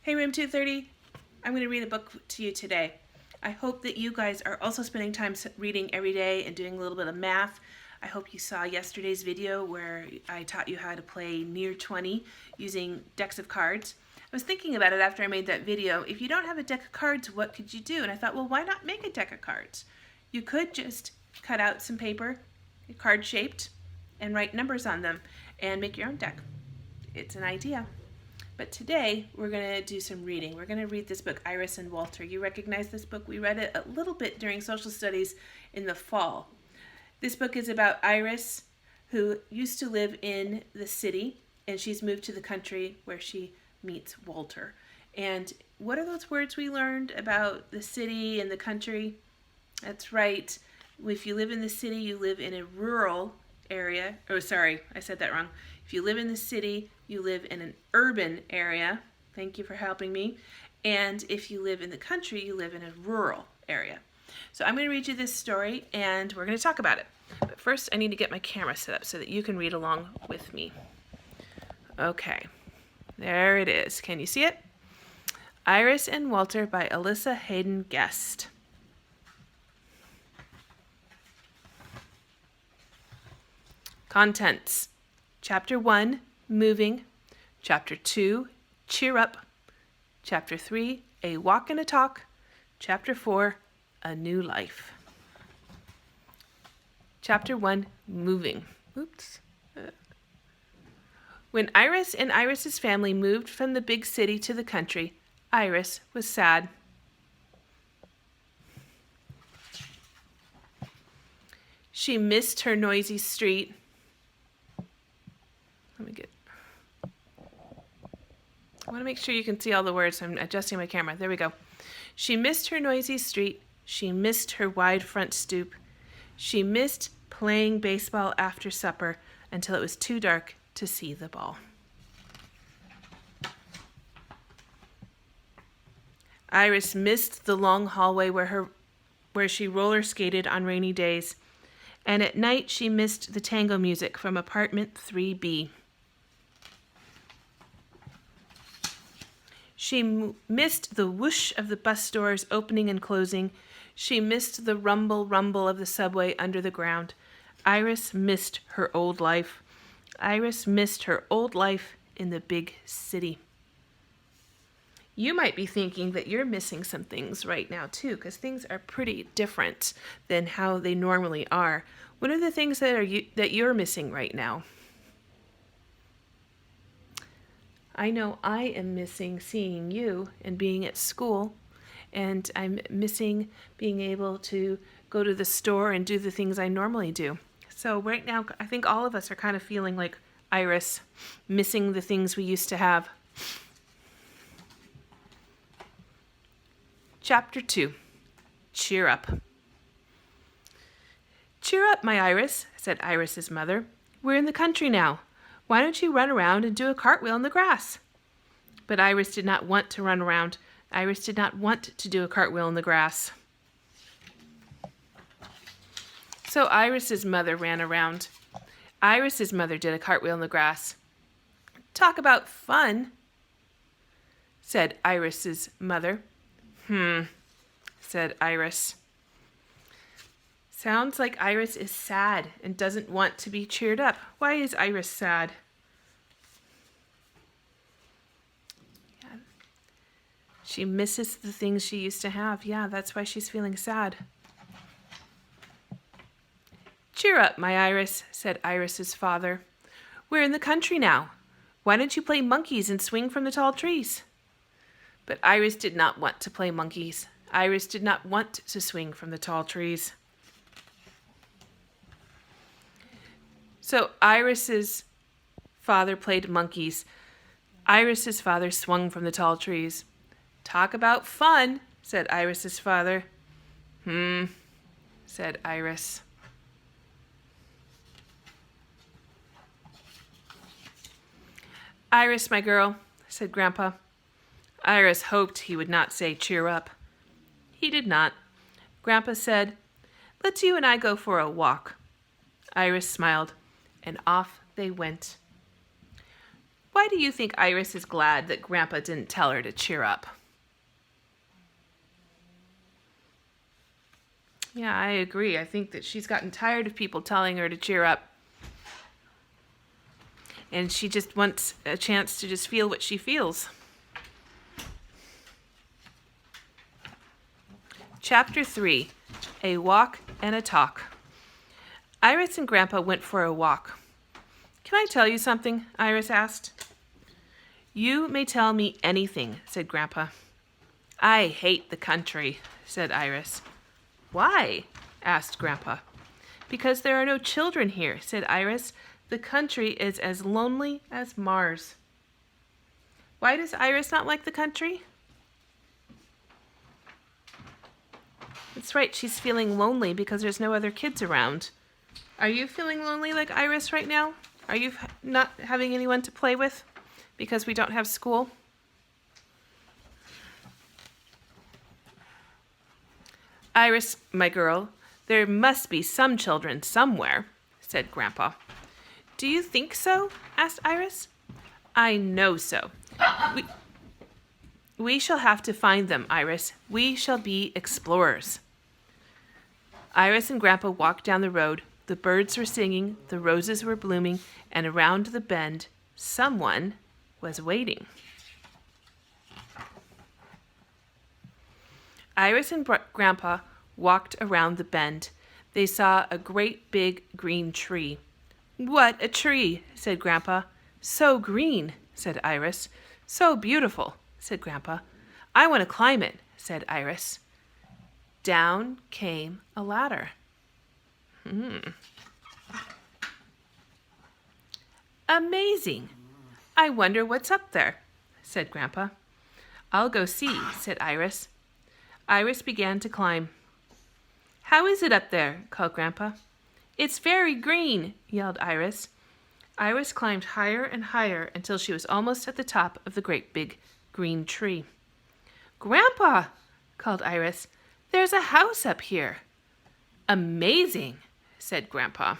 Hey, Room 230, I'm going to read a book to you today. I hope that you guys are also spending time reading every day and doing a little bit of math. I hope you saw yesterday's video where I taught you how to play Near 20 using decks of cards. I was thinking about it after I made that video. If you don't have a deck of cards, what could you do? And I thought, well, why not make a deck of cards? You could just cut out some paper, card shaped, and write numbers on them and make your own deck. It's an idea. But today we're going to do some reading. We're going to read this book, Iris and Walter. You recognize this book? We read it a little bit during social studies in the fall. This book is about Iris, who used to live in the city, and she's moved to the country where she meets Walter. And what are those words we learned about the city and the country? That's right. If you live in the city, you live in a rural area. Oh, sorry, I said that wrong. If you live in the city, you live in an urban area. Thank you for helping me. And if you live in the country, you live in a rural area. So I'm going to read you this story and we're going to talk about it. But first I need to get my camera set up so that you can read along with me. Okay, there it is. Can you see it? Iris and Walter by Alyssa Hayden Guest. Contents. Chapter 1, Moving. Chapter 2, Cheer Up. Chapter 3, A Walk and a Talk. Chapter 4, A New Life. Chapter 1, Moving. Oops. When Iris and Iris's family moved from the big city to the country, Iris was sad. She missed her noisy street. I want to make sure you can see all the words. I'm adjusting my camera. There we go. She missed her noisy street. She missed her wide front stoop. She missed playing baseball after supper until it was too dark to see the ball. Iris missed the long hallway where she roller skated on rainy days. And at night she missed the tango music from apartment 3B. She missed the whoosh of the bus doors opening and closing. She missed the rumble of the subway under the ground. Iris missed her old life. Iris missed her old life in the big city. You might be thinking that you're missing some things right now too, because things are pretty different than how they normally are. What are the things that you're missing right now? I know I am missing seeing you and being at school, and I'm missing being able to go to the store and do the things I normally do. So right now, I think all of us are kind of feeling like Iris, missing the things we used to have. Chapter 2, Cheer Up. Cheer up, my Iris, said Iris's mother. We're in the country now. Why don't you run around and do a cartwheel in the grass? But Iris did not want to run around. Iris did not want to do a cartwheel in the grass. So Iris's mother ran around. Iris's mother did a cartwheel in the grass. Talk about fun, said Iris's mother. Said Iris. Sounds like Iris is sad and doesn't want to be cheered up. Why is Iris sad? Yeah. She misses the things she used to have. Yeah, that's why she's feeling sad. Cheer up, my Iris, said Iris's father. We're in the country now. Why don't you play monkeys and swing from the tall trees? But Iris did not want to play monkeys. Iris did not want to swing from the tall trees. So Iris's father played monkeys. Iris's father swung from the tall trees. Talk about fun, said Iris's father. Said Iris. Iris, my girl, said Grandpa. Iris hoped he would not say cheer up. He did not. Grandpa said, let's you and I go for a walk. Iris smiled, and off they went. Why do you think Iris is glad that Grandpa didn't tell her to cheer up? Yeah, I agree. I think that she's gotten tired of people telling her to cheer up. And she just wants a chance to just feel what she feels. Chapter 3, A Walk and a Talk. Iris and Grandpa went for a walk. Can I tell you something? Iris asked. You may tell me anything, said Grandpa. I hate the country, said Iris. Why? Asked Grandpa. Because there are no children here, said Iris. The country is as lonely as Mars. Why does Iris not like the country? That's right, she's feeling lonely because there's no other kids around. Are you feeling lonely like Iris right now? Are you not having anyone to play with because we don't have school? Iris, my girl, there must be some children somewhere, said Grandpa. Do you think so? Asked Iris. I know so. We shall have to find them, Iris. We shall be explorers. Iris and Grandpa walked down the road. The birds were singing, the roses were blooming, and around the bend, someone was waiting. Iris and Grandpa walked around the bend. They saw a great big green tree. What a tree, said Grandpa. So green, said Iris. So beautiful, said Grandpa. I want to climb it, said Iris. Down came a ladder. Amazing. I wonder what's up there, said Grandpa. I'll go see, said Iris. Iris began to climb. How is it up there? Called Grandpa. It's very green, yelled Iris. Iris climbed higher and higher until she was almost at the top of the great big green tree. Grandpa, called Iris, there's a house up here. Amazing, said Grandpa.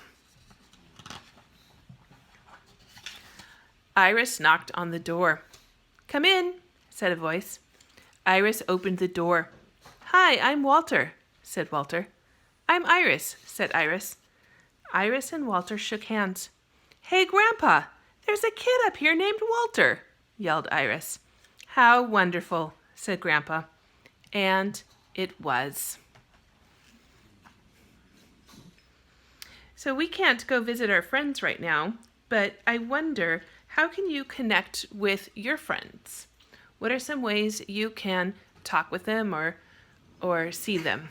Iris knocked on the door. Come in, said a voice. Iris opened the door. Hi, I'm Walter, said Walter. I'm Iris, said Iris. Iris and Walter shook hands. Hey, Grandpa, there's a kid up here named Walter, yelled Iris. How wonderful, said Grandpa. And it was. So we can't go visit our friends right now, but I wonder, how can you connect with your friends? What are some ways you can talk with them or see them?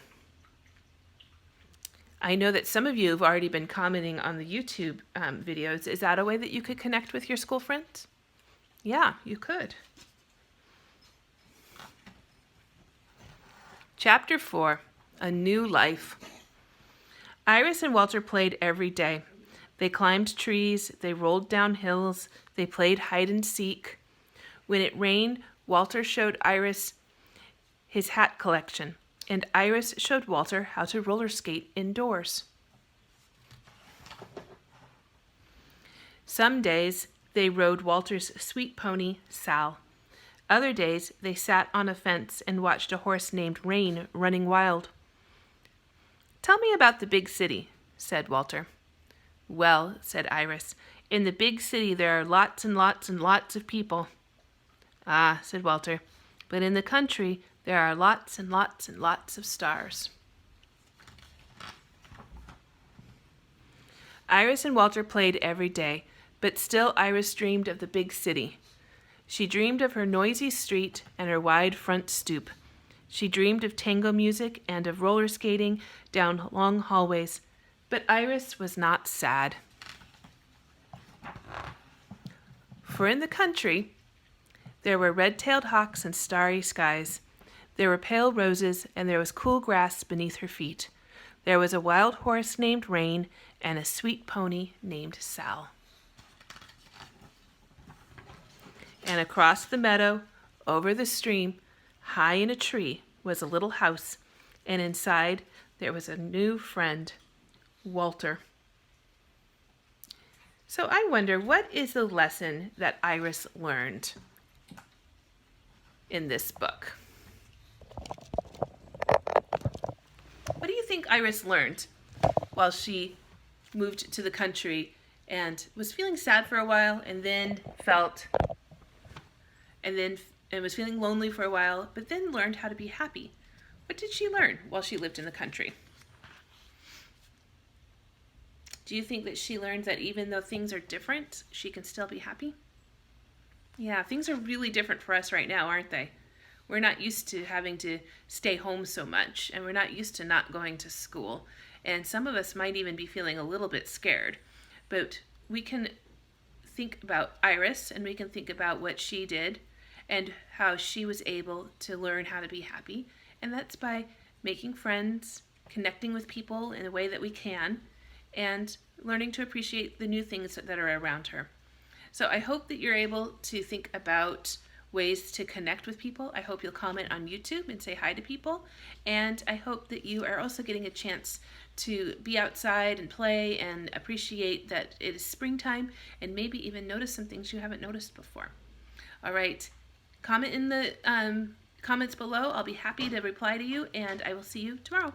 I know that some of you have already been commenting on the YouTube videos. Is that a way that you could connect with your school friends? Yeah, you could. Chapter 4, A New Life. Iris and Walter played every day. They climbed trees, they rolled down hills, they played hide and seek. When it rained, Walter showed Iris his hat collection, and Iris showed Walter how to roller skate indoors. Some days they rode Walter's sweet pony, Sal. Other days they sat on a fence and watched a horse named Rain running wild. Tell me about the big city, said Walter. Well, said Iris, in the big city there are lots and lots and lots of people. Ah, said Walter, but in the country there are lots and lots and lots of stars. Iris and Walter played every day, but still Iris dreamed of the big city. She dreamed of her noisy street and her wide front stoop. She dreamed of tango music and of roller skating down long hallways, but Iris was not sad. For in the country, there were red-tailed hawks and starry skies. There were pale roses, and there was cool grass beneath her feet. There was a wild horse named Rain, and a sweet pony named Sal. And across the meadow, over the stream, high in a tree, was a little house, and inside there was a new friend, Walter. So I wonder, what is the lesson that Iris learned in this book? What do you think Iris learned while she moved to the country and was feeling sad for a while, and then was feeling lonely for a while, but then learned how to be happy? What did she learn while she lived in the country? Do you think that she learned that even though things are different, she can still be happy? Yeah, things are really different for us right now, aren't they? We're not used to having to stay home so much, and we're not used to not going to school. And some of us might even be feeling a little bit scared. But we can think about Iris, and we can think about what she did and how she was able to learn how to be happy. And that's by making friends, connecting with people in a way that we can, and learning to appreciate the new things that are around her. So I hope that you're able to think about ways to connect with people. I hope you'll comment on YouTube and say hi to people. And I hope that you are also getting a chance to be outside and play and appreciate that it is springtime, and maybe even notice some things you haven't noticed before. All right, comment in the comments below. I'll be happy to reply to you, and I will see you tomorrow.